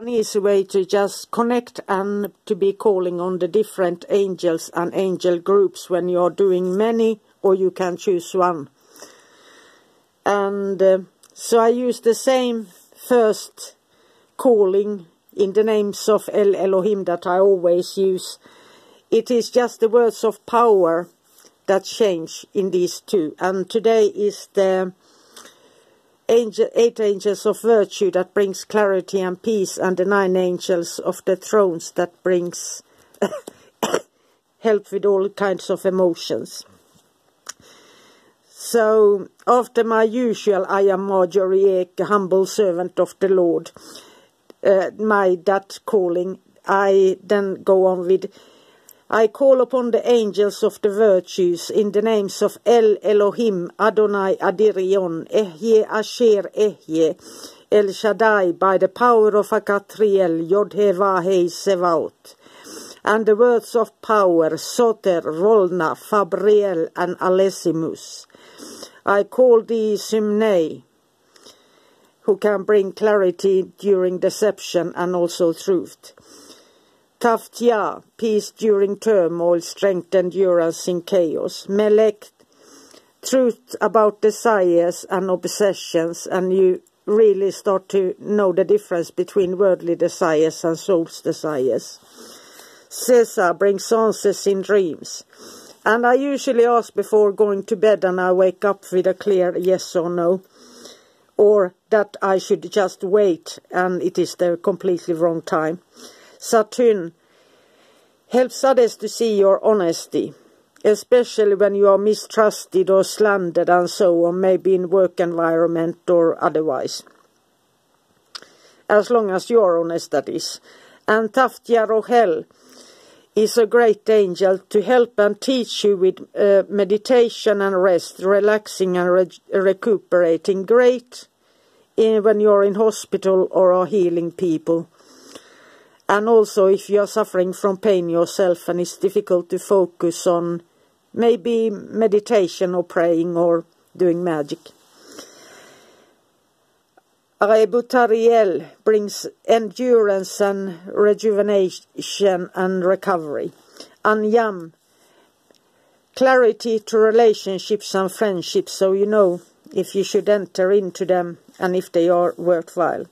An easy way to just connect and to be calling on the different angels and angel groups when you're doing many, or you can choose one. And so I use the same first calling in the names of El Elohim that I always use. It is just the words of power that change in these two. And today is the 8 angels of virtue that brings clarity and peace, and the 9 angels of the thrones that brings help with all kinds of emotions. So after my usual I am Marjorie Ek, a humble servant of the Lord, that calling, I then go on with, I call upon the angels of the virtues in the names of El Elohim, Adonai Adirion, Ehye Asher Ehye, El Shaddai, by the power of Akatriel, Yod-He-Va-He Sevaot, and the words of power, Soter, Volna, Fabriel, and Alesimus. I call thee Simnei, who can bring clarity during deception and also truth. Taftia, peace during turmoil, strength, endurance in chaos. Melech, truth about desires and obsessions, and you really start to know the difference between worldly desires and soul's desires. Caesar brings answers in dreams. And I usually ask before going to bed, and I wake up with a clear yes or no. Or that I should just wait, and it is the completely wrong time. Saturn helps others to see your honesty, especially when you are mistrusted or slandered and so on, maybe in work environment or otherwise. As long as you are honest, that is. And Taftia Rohel is a great angel to help and teach you with meditation and rest, relaxing and recuperating. Great when you're in hospital or are healing people. And also if you are suffering from pain yourself and it's difficult to focus on maybe meditation or praying or doing magic. Rebutariel brings endurance and rejuvenation and recovery. Anyam, clarity to relationships and friendships, so you know if you should enter into them and if they are worthwhile.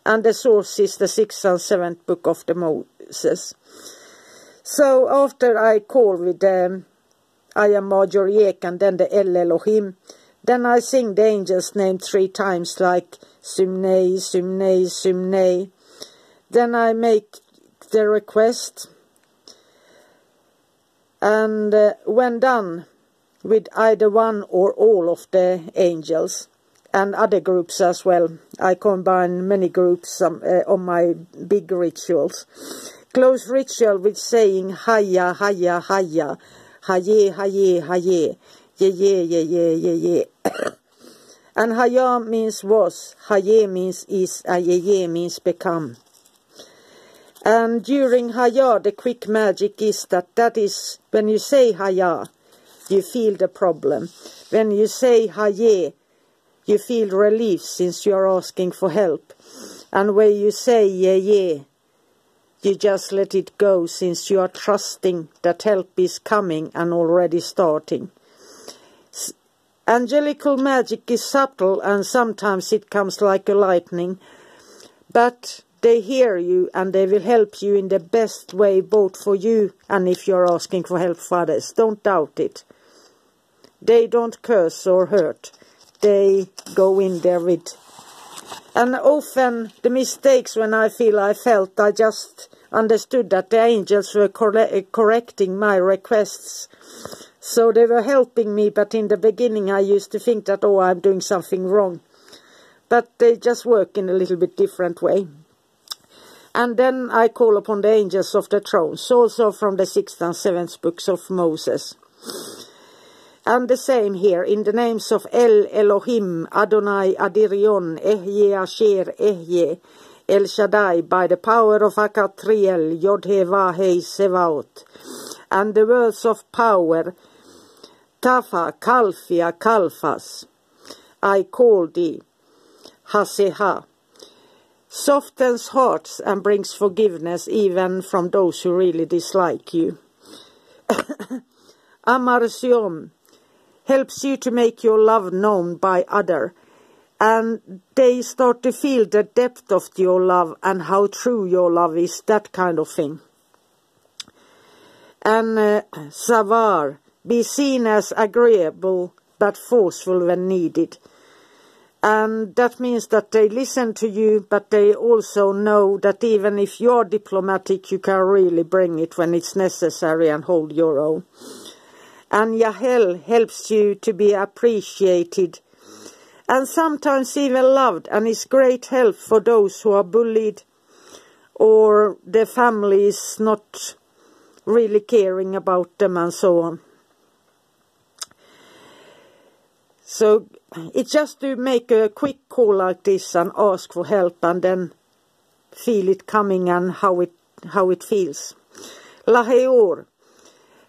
And the source is the 6th and 7th book of the Moses. So after I call with I am Marjorie Ek and then the El Elohim, then I sing the angel's name 3 times like Simnei, Simnei, Simnei. Then I make the request. And when done with either one or all of the angels, and other groups as well, I combine many groups on my big rituals. Close ritual with saying Haya, Haya, Haya, Haye, Haye, Haye, Ye, Ye, Ye, Ye, Ye, Ye. And Haya means was, Haye means is, and Ye, Ye means become. And during Haya, the quick magic is that is, when you say Haya, you feel the problem. When you say Haye, you feel relief since you are asking for help. And when you say Ye, Ye, you just let it go since you are trusting that help is coming and already starting. Angelical magic is subtle and sometimes it comes like a lightning, but they hear you and they will help you in the best way, both for you and if you're asking for help for others. Don't doubt it. They don't curse or hurt. They go in there with. And often the mistakes when I felt, I just understood that the angels were correcting my requests. So they were helping me, but in the beginning I used to think that, oh, I'm doing something wrong. But they just work in a little bit different way. And then I call upon the angels of the thrones, also from the 6th and 7th books of Moses. And the same here, in the names of El Elohim, Adonai Adirion, Ehye Asher Ehye, El Shaddai, by the power of Akatriel, Yod-He-Va-He Sevaot, and the words of power, Tafa, Kalfia, Kalfas, I call thee, Haseha, softens hearts and brings forgiveness even from those who really dislike you. Amarsion helps you to make your love known by other, and they start to feel the depth of your love and how true your love is, that kind of thing. And savar, be seen as agreeable but forceful when needed. And that means that they listen to you, but they also know that even if you're diplomatic, you can really bring it when it's necessary and hold your own. And Yahel helps you to be appreciated and sometimes even loved, and is great help for those who are bullied or their family is not really caring about them and so on. So it's just to make a quick call like this and ask for help and then feel it coming and how it feels. Laheor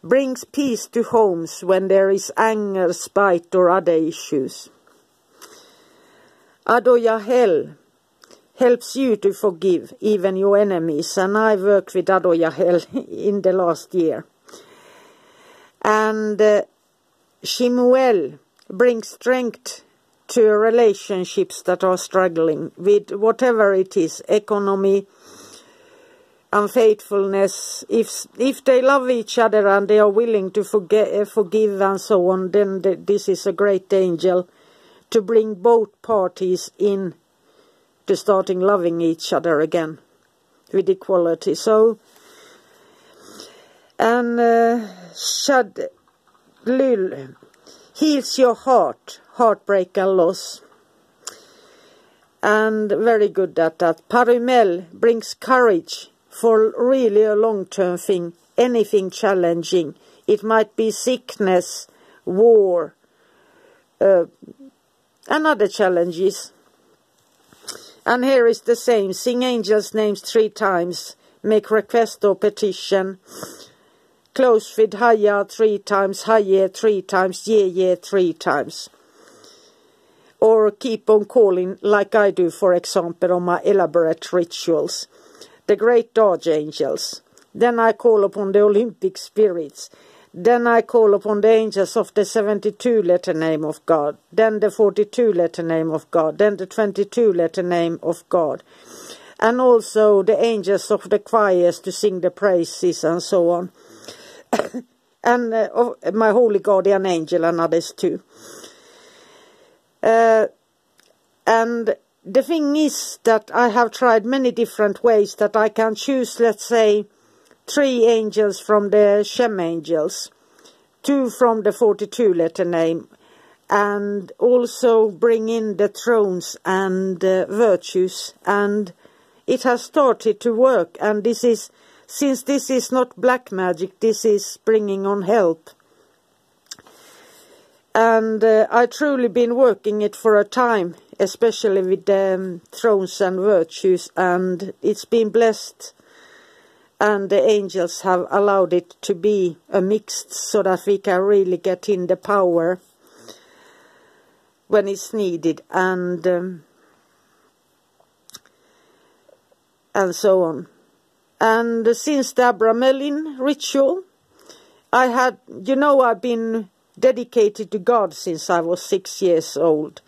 brings peace to homes when there is anger, spite or other issues. Adoyahel helps you to forgive even your enemies, and I worked with Adoyahel in the last year. And Shimuel brings strength to relationships that are struggling with whatever it is, economy, unfaithfulness. If they love each other and they are willing to forgive and so on, then this is a great angel to bring both parties in to starting loving each other again with equality. So, and Shad Lul heals your heart, heartbreak and loss. And very good at that. Parimel brings courage for really a long-term thing, anything challenging. It might be sickness, war, and other challenges. And here is the same. Sing angels' names 3 times. Make request or petition. Close with Haya 3 times. Haye 3 times. Ye 3 times. Or keep on calling like I do, for example, on my elaborate rituals. The great archangels. Then I call upon the Olympic spirits. Then I call upon the angels of the 72-letter name of God. Then the 42-letter name of God. Then the 22-letter name of God. And also the angels of the choirs to sing the praises and so on. And my holy guardian angel and others too. And the thing is that I have tried many different ways that I can choose, let's say, 3 angels from the Shem angels, 2 from the 42-letter name, and also bring in the thrones and virtues. And it has started to work, and this is, since this is not black magic, this is bringing on help. And I truly been working it for a time, especially with the thrones and virtues, and it's been blessed. And the angels have allowed it to be a mixed so that we can really get in the power when it's needed, and so on. And since the Abramelin ritual, I've been dedicated to God since I was 6 years old.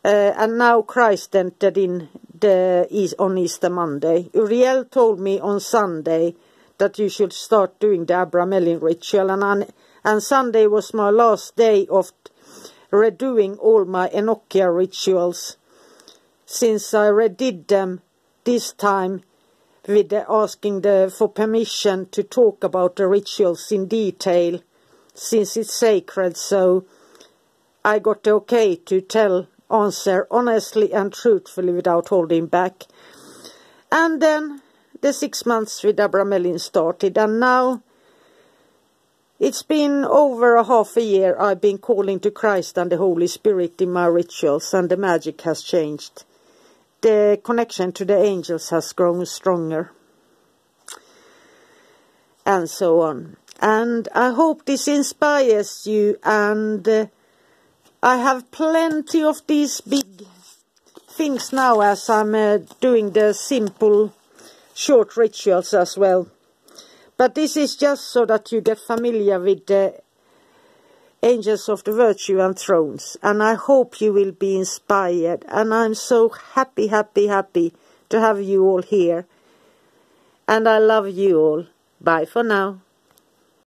And now Christ entered in on Easter Monday. Uriel told me on Sunday that you should start doing the Abramelin ritual, and Sunday was my last day of redoing all my Enochia rituals, since I redid them this time with asking for permission to talk about the rituals in detail, since it's sacred. So I got the okay to answer honestly and truthfully without holding back. And then the 6 months with Abramelin started, and now it's been over a half a year I've been calling to Christ and the Holy Spirit in my rituals, and the magic has changed. The connection to the angels has grown stronger, and so on. And I hope this inspires you, and I have plenty of these big things now as I'm doing the simple short rituals as well. But this is just so that you get familiar with the Angels of the Virtue and Thrones. And I hope you will be inspired. And I'm so happy to have you all here. And I love you all. Bye for now.